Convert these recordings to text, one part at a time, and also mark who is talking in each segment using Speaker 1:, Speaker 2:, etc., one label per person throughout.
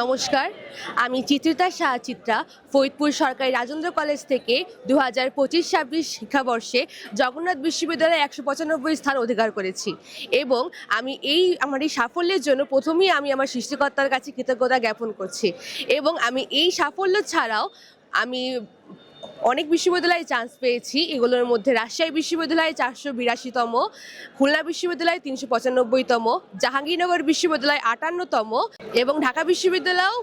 Speaker 1: নমস্কার, আমি চিত্রিতা শাহ চিত্রা ফরিদপুর সরকারি রাজেন্দ্র কলেজ থেকে 2025-26 শিক্ষাবর্ষে জগন্নাথ বিশ্ববিদ্যালয়ে 195 স্থান অধিকার করেছি এবং আমার এই সাফল্যের জন্য প্রথমেই আমি আমার সৃষ্টিকর্তার কাছে কৃতজ্ঞতা জ্ঞাপন করছি এবং আমি এই সাফল্য ছাড়াও আমি অনেক বিশ্ববিদ্যালয়ে চান্স পেয়েছি। এগুলোর মধ্যে রাজশাহী বিশ্ববিদ্যালয়ে 482তম, খুলনা বিশ্ববিদ্যালয়ে 395তম, জাহাঙ্গীরনগর বিশ্ববিদ্যালয় 58তম এবং ঢাকা বিশ্ববিদ্যালয়েও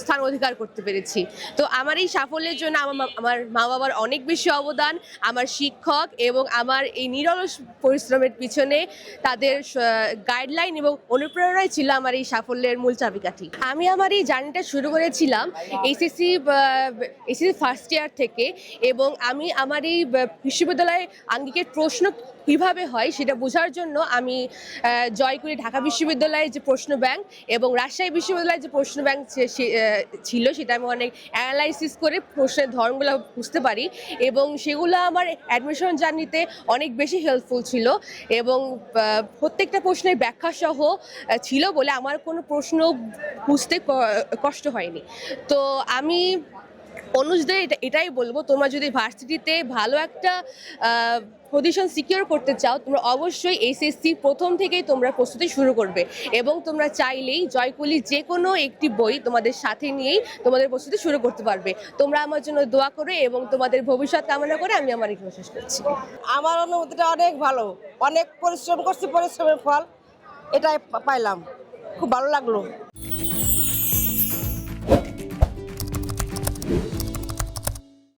Speaker 1: স্থান অধিকার করতে পেরেছি। তো আমার এই সাফল্যের জন্য আমার মা বাবার অনেক বেশি অবদান, আমার শিক্ষক এবং আমার এই নিরলস পরিশ্রমের পিছনে তাদের গাইডলাইন এবং অনুপ্রেরণাই ছিল আমার এই সাফল্যের মূল চাবিকাঠি। আমি আমার এই জার্নিটা শুরু করেছিলাম এইচএসসি ফার্স্ট ইয়ার থেকে এবং আমি আমার এই বিশ্ববিদ্যালয়ে আঙ্গিকের প্রশ্ন কীভাবে হয় সেটা বোঝার জন্য আমি জয় করি ঢাকা বিশ্ববিদ্যালয়ের যে প্রশ্ন ব্যাংক এবং রাজশাহী বিশ্ববিদ্যালয়ের যে প্রশ্ন ব্যাংক ছিল সেটা আমি অনেক অ্যানালাইসিস করে প্রশ্নের ধরনগুলো বুঝতে পারি এবং সেগুলো আমার অ্যাডমিশন জার্নিতে অনেক বেশি হেল্পফুল ছিল এবং প্রত্যেকটা প্রশ্নের ব্যাখ্যা সহ ছিল বলে আমার কোনো প্রশ্ন বুঝতে কষ্ট হয়নি। তো আমি অনুজদের এটাই বলবো, তোমরা যদি ভার্সিটিতে ভালো একটা পজিশন সিকিউর করতে চাও তোমরা অবশ্যই এসএসসি প্রথম থেকেই তোমরা প্রস্তুতি শুরু করবে এবং তোমরা চাইলেই জয়কুলির যে কোনো একটি বই তোমাদের সাথে নিয়েই তোমাদের প্রস্তুতি শুরু করতে পারবে। তোমরা আমার জন্য দোয়া করো এবং তোমাদের ভবিষ্যৎ কামনা করে আমি আমার এখানে শেষ করছি।
Speaker 2: আমার অনুভূতিটা অনেক ভালো, অনেক পরিশ্রম করছি, পরিশ্রমের ফল এটাই পাইলাম, খুব ভালো লাগলো।